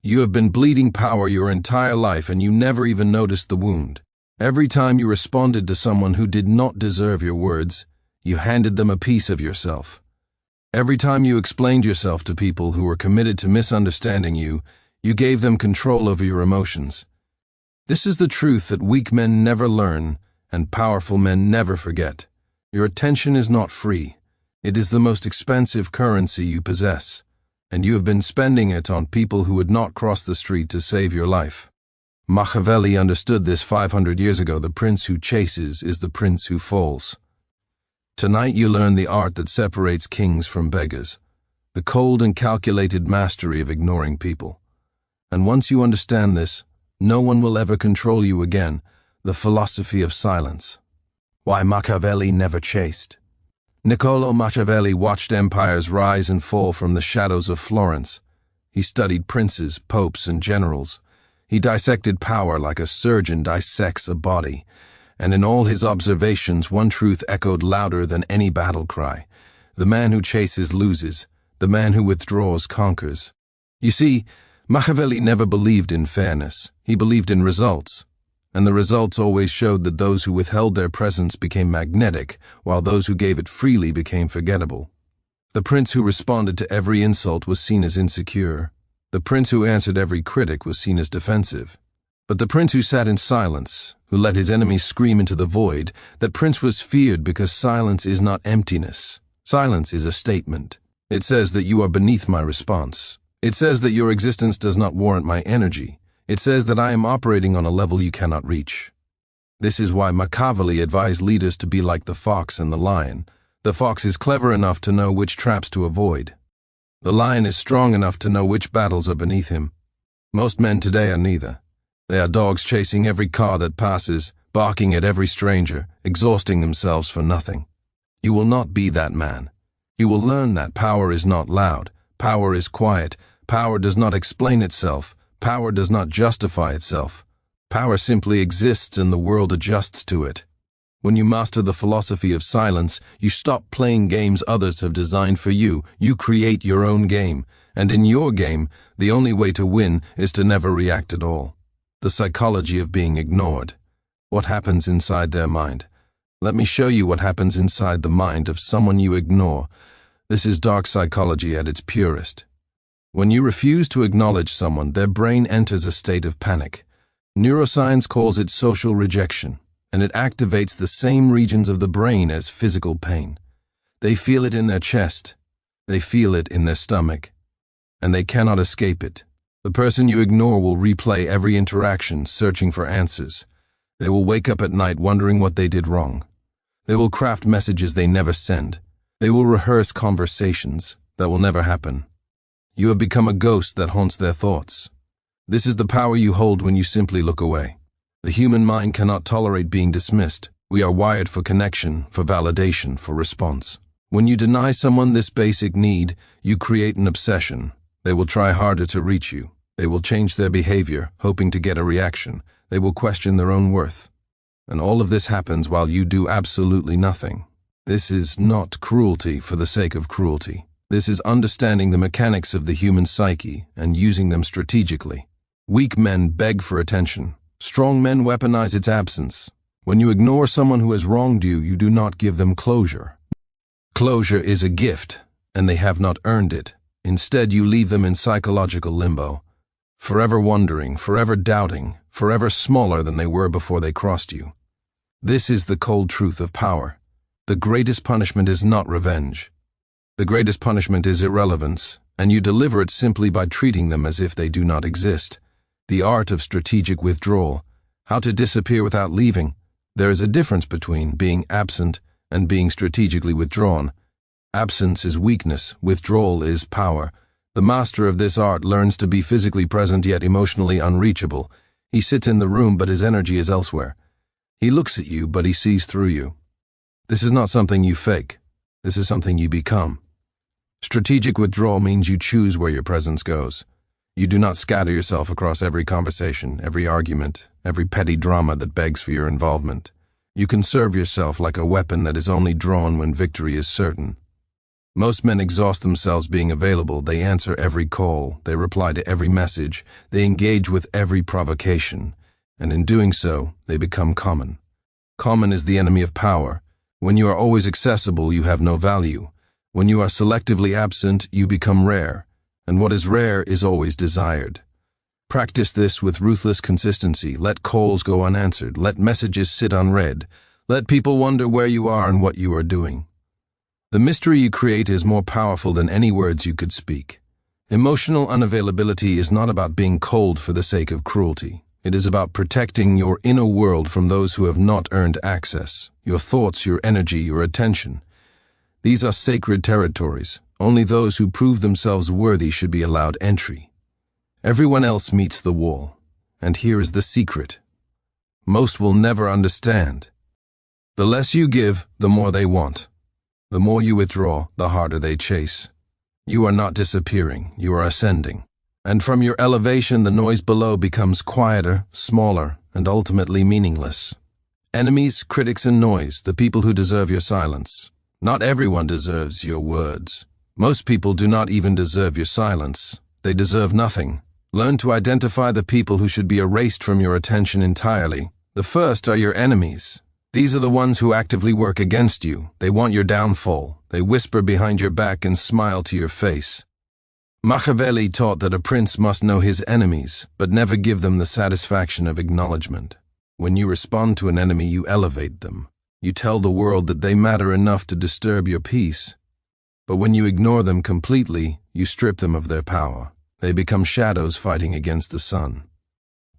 You have been bleeding power your entire life and you never even noticed the wound. Every time you responded to someone who did not deserve your words, you handed them a piece of yourself. Every time you explained yourself to people who were committed to misunderstanding you, you gave them control over your emotions. This is the truth that weak men never learn and powerful men never forget. Your attention is not free. It is the most expensive currency you possess, and you have been spending it on people who would not cross the street to save your life. Machiavelli understood this 500 years ago. The prince who chases is the prince who falls. Tonight you learn the art that separates kings from beggars, the cold and calculated mastery of ignoring people. And once you understand this, no one will ever control you again, the philosophy of silence. Why Machiavelli never chased. Niccolò Machiavelli watched empires rise and fall from the shadows of Florence. He studied princes, popes, and generals. He dissected power like a surgeon dissects a body. And in all his observations, one truth echoed louder than any battle cry. The man who chases loses. The man who withdraws conquers. You see, Machiavelli never believed in fairness. He believed in results. And the results always showed that those who withheld their presence became magnetic, while those who gave it freely became forgettable. The prince who responded to every insult was seen as insecure. The prince who answered every critic was seen as defensive. But the prince who sat in silence, who let his enemies scream into the void, that prince was feared because silence is not emptiness. Silence is a statement. It says that you are beneath my response. It says that your existence does not warrant my energy. It says that I am operating on a level you cannot reach. This is why Machiavelli advised leaders to be like the fox and the lion. The fox is clever enough to know which traps to avoid. The lion is strong enough to know which battles are beneath him. Most men today are neither. They are dogs chasing every car that passes, barking at every stranger, exhausting themselves for nothing. You will not be that man. You will learn that power is not loud. Power is quiet. Power does not explain itself. Power does not justify itself. Power simply exists and the world adjusts to it. When you master the philosophy of silence, you stop playing games others have designed for you. You create your own game. And in your game, the only way to win is to never react at all. The psychology of being ignored. What happens inside their mind? Let me show you what happens inside the mind of someone you ignore. This is dark psychology at its purest. When you refuse to acknowledge someone, their brain enters a state of panic. Neuroscience calls it social rejection, and it activates the same regions of the brain as physical pain. They feel it in their chest, they feel it in their stomach, and they cannot escape it. The person you ignore will replay every interaction, searching for answers. They will wake up at night wondering what they did wrong. They will craft messages they never send. They will rehearse conversations that will never happen. You have become a ghost that haunts their thoughts. This is the power you hold when you simply look away. The human mind cannot tolerate being dismissed. We are wired for connection, for validation, for response. When you deny someone this basic need, you create an obsession. They will try harder to reach you. They will change their behavior, hoping to get a reaction. They will question their own worth. And all of this happens while you do absolutely nothing. This is not cruelty for the sake of cruelty. This is understanding the mechanics of the human psyche and using them strategically. Weak men beg for attention. Strong men weaponize its absence. When you ignore someone who has wronged you, you do not give them closure. Closure is a gift, and they have not earned it. Instead, you leave them in psychological limbo, forever wondering, forever doubting, forever smaller than they were before they crossed you. This is the cold truth of power. The greatest punishment is not revenge. The greatest punishment is irrelevance, and you deliver it simply by treating them as if they do not exist. The art of strategic withdrawal. How to disappear without leaving. There is a difference between being absent and being strategically withdrawn. Absence is weakness, withdrawal is power. The master of this art learns to be physically present yet emotionally unreachable. He sits in the room but his energy is elsewhere. He looks at you but he sees through you. This is not something you fake. This is something you become. Strategic withdrawal means you choose where your presence goes. You do not scatter yourself across every conversation, every argument, every petty drama that begs for your involvement. You conserve yourself like a weapon that is only drawn when victory is certain. Most men exhaust themselves being available. They answer every call, they reply to every message, they engage with every provocation, and in doing so, they become common. Common is the enemy of power. When you are always accessible, you have no value. When you are selectively absent, you become rare, and what is rare is always desired. Practice this with ruthless consistency. Let calls go unanswered. Let messages sit unread. Let people wonder where you are and what you are doing. The mystery you create is more powerful than any words you could speak. Emotional unavailability is not about being cold for the sake of cruelty. It is about protecting your inner world from those who have not earned access, your thoughts, your energy, your attention. These are sacred territories. Only those who prove themselves worthy should be allowed entry. Everyone else meets the wall. And here is the secret. Most will never understand. The less you give, the more they want. The more you withdraw, the harder they chase. You are not disappearing, you are ascending. And from your elevation, the noise below becomes quieter, smaller, and ultimately meaningless. Enemies, critics, and noise, the people who deserve your silence. Not everyone deserves your words. Most people do not even deserve your silence. They deserve nothing. Learn to identify the people who should be erased from your attention entirely. The first are your enemies. These are the ones who actively work against you. They want your downfall. They whisper behind your back and smile to your face. Machiavelli taught that a prince must know his enemies, but never give them the satisfaction of acknowledgement. When you respond to an enemy, you elevate them. You tell the world that they matter enough to disturb your peace. But when you ignore them completely, you strip them of their power. They become shadows fighting against the sun.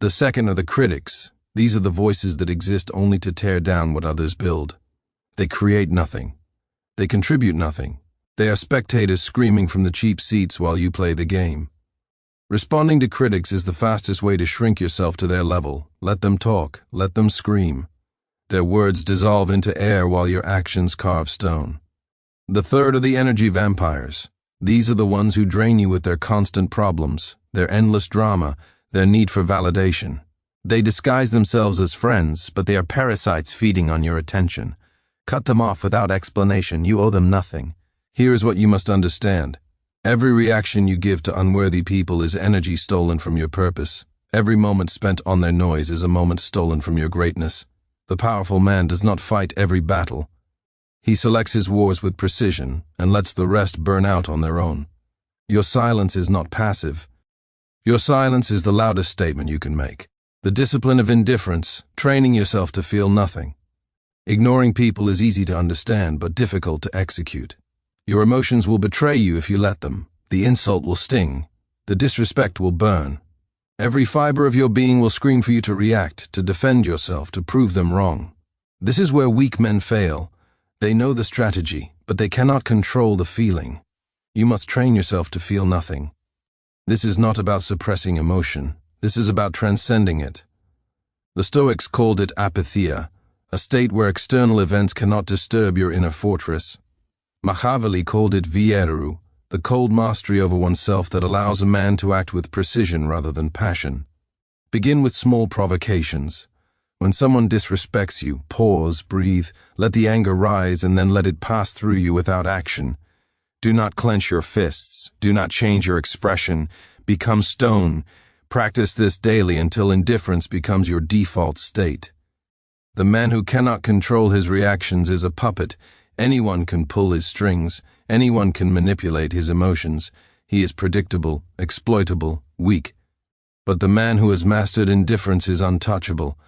The second are the critics. These are the voices that exist only to tear down what others build. They create nothing. They contribute nothing. They are spectators screaming from the cheap seats while you play the game. Responding to critics is the fastest way to shrink yourself to their level. Let them talk. Let them scream. Their words dissolve into air while your actions carve stone. The third are the energy vampires. These are the ones who drain you with their constant problems, their endless drama, their need for validation. They disguise themselves as friends, but they are parasites feeding on your attention. Cut them off without explanation. You owe them nothing. Here is what you must understand. Every reaction you give to unworthy people is energy stolen from your purpose. Every moment spent on their noise is a moment stolen from your greatness. The powerful man does not fight every battle. He selects his wars with precision and lets the rest burn out on their own. Your silence is not passive. Your silence is the loudest statement you can make. The discipline of indifference, training yourself to feel nothing. Ignoring people is easy to understand but difficult to execute. Your emotions will betray you if you let them. The insult will sting. The disrespect will burn. Every fiber of your being will scream for you to react, to defend yourself, to prove them wrong. This is where weak men fail. They know the strategy, but they cannot control the feeling. You must train yourself to feel nothing. This is not about suppressing emotion. This is about transcending it. The Stoics called it apatheia, a state where external events cannot disturb your inner fortress. Machiavelli called it withdrew, the cold mastery over oneself that allows a man to act with precision rather than passion. Begin with small provocations. When someone disrespects you, pause, breathe, let the anger rise and then let it pass through you without action. Do not clench your fists. Do not change your expression. Become stone. Practice this daily until indifference becomes your default state. The man who cannot control his reactions is a puppet. Anyone can pull his strings. Anyone can manipulate his emotions. He is predictable, exploitable, weak. But the man who has mastered indifference is untouchable.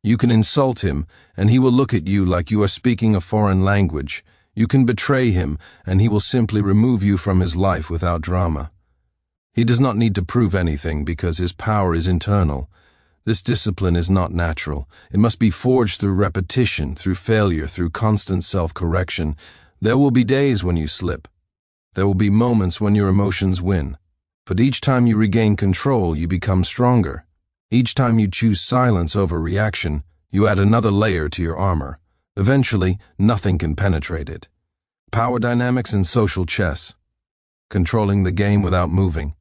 You can insult him, and he will look at you like you are speaking a foreign language. You can betray him, and he will simply remove you from his life without drama. He does not need to prove anything because his power is internal. This discipline is not natural. It must be forged through repetition, through failure, through constant self-correction. There will be days when you slip. There will be moments when your emotions win. But each time you regain control, you become stronger. Each time you choose silence over reaction, you add another layer to your armor. Eventually, nothing can penetrate it. Power dynamics and social chess. Controlling the game without moving.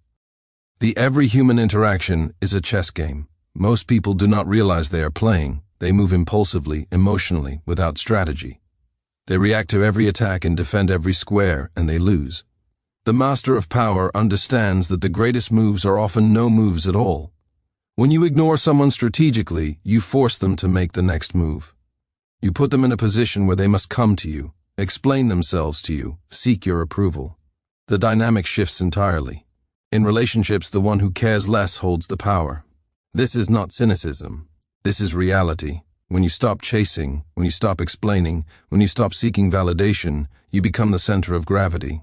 Every human interaction is a chess game. Most people do not realize they are playing. They move impulsively, emotionally, without strategy. They react to every attack and defend every square, and they lose. The master of power understands that the greatest moves are often no moves at all. When you ignore someone strategically, you force them to make the next move. You put them in a position where they must come to you, explain themselves to you, seek your approval. The dynamic shifts entirely. In relationships, the one who cares less holds the power. This is not cynicism. This is reality. When you stop chasing, when you stop explaining, when you stop seeking validation, you become the center of gravity.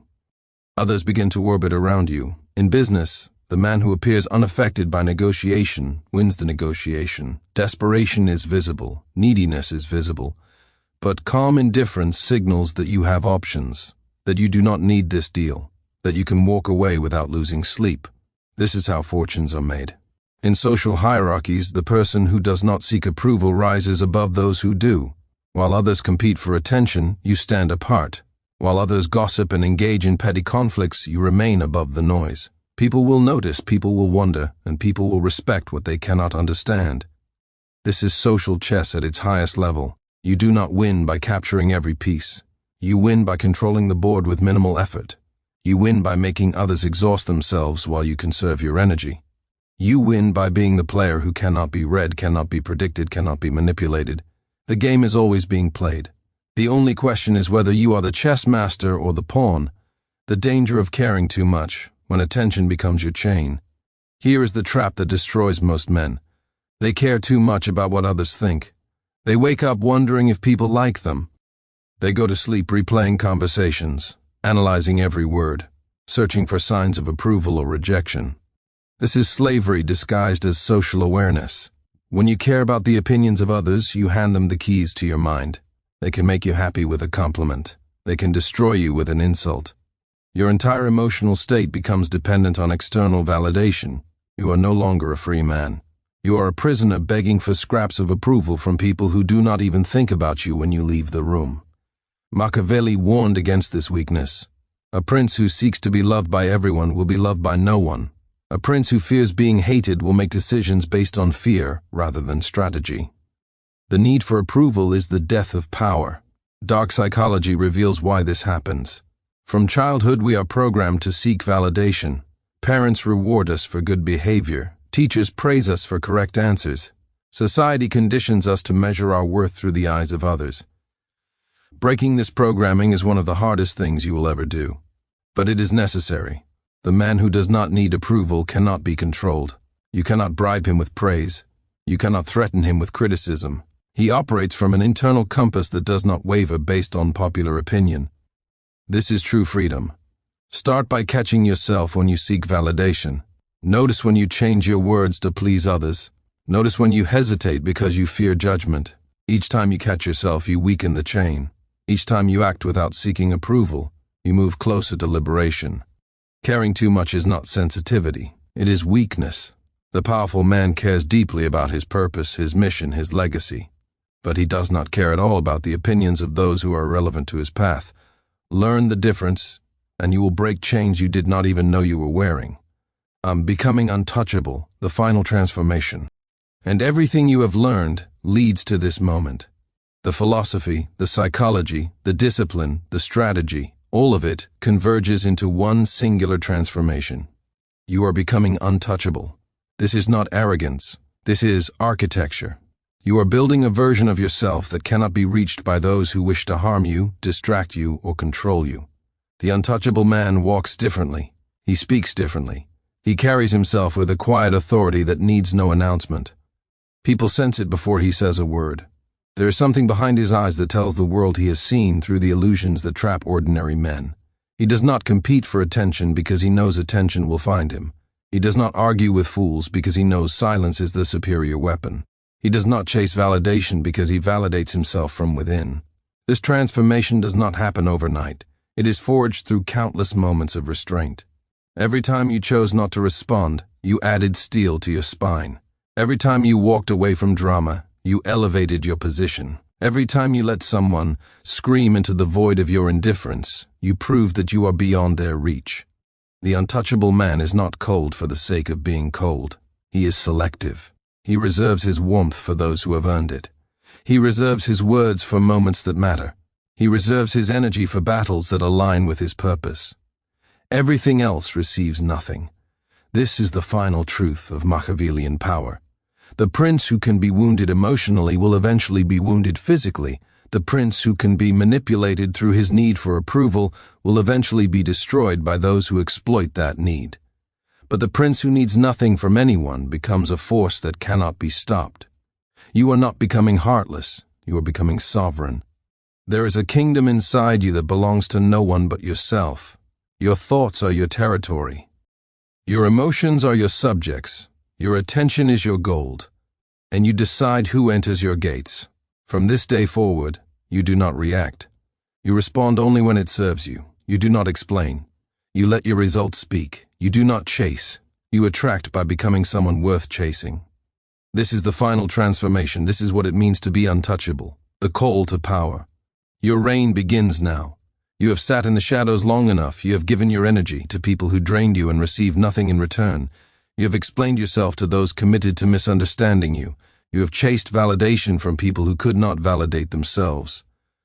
Others begin to orbit around you. In business, the man who appears unaffected by negotiation wins the negotiation. Desperation is visible, neediness is visible, but calm indifference signals that you have options, that you do not need this deal, that you can walk away without losing sleep. This is how fortunes are made. In social hierarchies, the person who does not seek approval rises above those who do. While others compete for attention, you stand apart. While others gossip and engage in petty conflicts, you remain above the noise. People will notice, people will wonder, and people will respect what they cannot understand. This is social chess at its highest level. You do not win by capturing every piece. You win by controlling the board with minimal effort. You win by making others exhaust themselves while you conserve your energy. You win by being the player who cannot be read, cannot be predicted, cannot be manipulated. The game is always being played. The only question is whether you are the chess master or the pawn. The danger of caring too much, when attention becomes your chain. Here is the trap that destroys most men. They care too much about what others think. They wake up wondering if people like them. They go to sleep replaying conversations, analyzing every word, searching for signs of approval or rejection. This is slavery disguised as social awareness. When you care about the opinions of others, you hand them the keys to your mind. They can make you happy with a compliment. They can destroy you with an insult. Your entire emotional state becomes dependent on external validation. You are no longer a free man. You are a prisoner begging for scraps of approval from people who do not even think about you when you leave the room. Machiavelli warned against this weakness. A prince who seeks to be loved by everyone will be loved by no one. A prince who fears being hated will make decisions based on fear rather than strategy. The need for approval is the death of power. Dark psychology reveals why this happens. From childhood, we are programmed to seek validation. Parents reward us for good behavior. Teachers praise us for correct answers. Society conditions us to measure our worth through the eyes of others. Breaking this programming is one of the hardest things you will ever do. But it is necessary. The man who does not need approval cannot be controlled. You cannot bribe him with praise. You cannot threaten him with criticism. He operates from an internal compass that does not waver based on popular opinion. This is true freedom. Start by catching yourself when you seek validation. Notice when you change your words to please others. Notice when you hesitate because you fear judgment. Each time you catch yourself, you weaken the chain. Each time you act without seeking approval, you move closer to liberation. Caring too much is not sensitivity. It is weakness. The powerful man cares deeply about his purpose, his mission, his legacy. But he does not care at all about the opinions of those who are relevant to his path. Learn the difference, and you will break chains you did not even know you were wearing. Becoming untouchable, the final transformation. And everything you have learned leads to this moment. The philosophy, the psychology, the discipline, the strategy, all of it converges into one singular transformation. You are becoming untouchable. This is not arrogance. This is architecture. You are building a version of yourself that cannot be reached by those who wish to harm you, distract you, or control you. The untouchable man walks differently. He speaks differently. He carries himself with a quiet authority that needs no announcement. People sense it before he says a word. There is something behind his eyes that tells the world he has seen through the illusions that trap ordinary men. He does not compete for attention because he knows attention will find him. He does not argue with fools because he knows silence is the superior weapon. He does not chase validation because he validates himself from within. This transformation does not happen overnight. It is forged through countless moments of restraint. Every time you chose not to respond, you added steel to your spine. Every time you walked away from drama, you elevated your position. Every time you let someone scream into the void of your indifference, you proved that you are beyond their reach. The untouchable man is not cold for the sake of being cold. He is selective. He reserves his warmth for those who have earned it. He reserves his words for moments that matter. He reserves his energy for battles that align with his purpose. Everything else receives nothing. This is the final truth of Machiavellian power. The prince who can be wounded emotionally will eventually be wounded physically. The prince who can be manipulated through his need for approval will eventually be destroyed by those who exploit that need. But the prince who needs nothing from anyone becomes a force that cannot be stopped. You are not becoming heartless, you are becoming sovereign. There is a kingdom inside you that belongs to no one but yourself. Your thoughts are your territory. Your emotions are your subjects. Your attention is your gold. And you decide who enters your gates. From this day forward, you do not react. You respond only when it serves you. You do not explain. You let your results speak. You do not chase. You attract by becoming someone worth chasing. This is the final transformation. This is what it means to be untouchable. The call to power. Your reign begins now. You have sat in the shadows long enough. You have given your energy to people who drained you and received nothing in return. You have explained yourself to those committed to misunderstanding you. You have chased validation from people who could not validate themselves.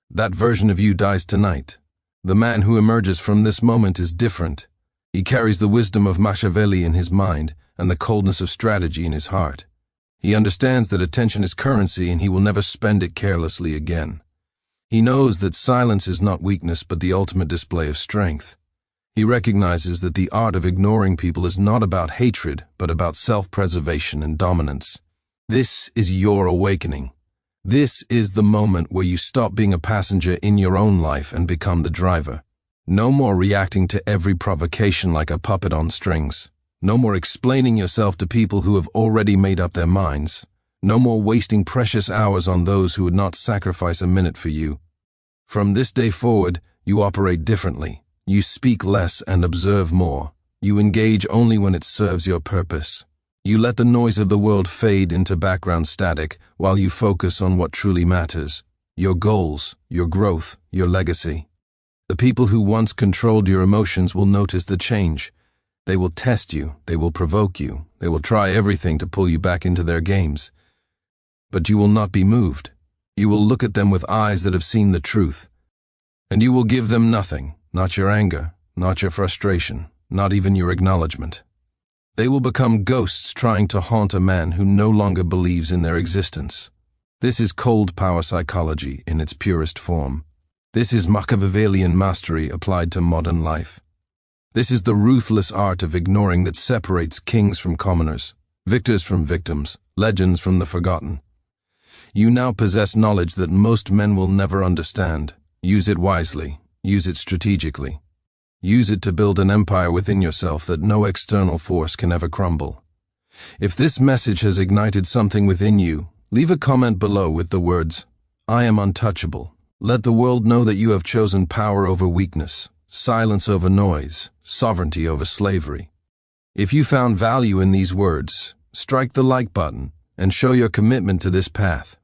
That version of you dies tonight. The man who emerges from this moment is different. He carries the wisdom of Machiavelli in his mind and the coldness of strategy in his heart. He understands that attention is currency and he will never spend it carelessly again. He knows that silence is not weakness but the ultimate display of strength. He recognizes that the art of ignoring people is not about hatred but about self-preservation and dominance. This is your awakening. This is the moment where you stop being a passenger in your own life and become the driver. No more reacting to every provocation like a puppet on strings. No more explaining yourself to people who have already made up their minds. No more wasting precious hours on those who would not sacrifice a minute for you. From this day forward, you operate differently. You speak less and observe more. You engage only when it serves your purpose. You let the noise of the world fade into background static while you focus on what truly matters. Your goals, your growth, your legacy. The people who once controlled your emotions will notice the change. They will test you, they will provoke you, they will try everything to pull you back into their games. But you will not be moved. You will look at them with eyes that have seen the truth. And you will give them nothing, not your anger, not your frustration, not even your acknowledgement. They will become ghosts trying to haunt a man who no longer believes in their existence. This is cold power psychology in its purest form. This is Machiavellian mastery applied to modern life. This is the ruthless art of ignoring that separates kings from commoners, victors from victims, legends from the forgotten. You now possess knowledge that most men will never understand. Use it wisely. Use it strategically. Use it to build an empire within yourself that no external force can ever crumble. If this message has ignited something within you, leave a comment below with the words, "I am untouchable." Let the world know that you have chosen power over weakness, silence over noise, sovereignty over slavery. If you found value in these words, strike the like button and show your commitment to this path.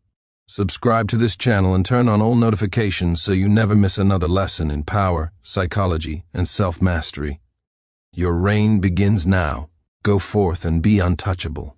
Subscribe to this channel and turn on all notifications so you never miss another lesson in power, psychology, and self-mastery. Your reign begins now. Go forth and be untouchable.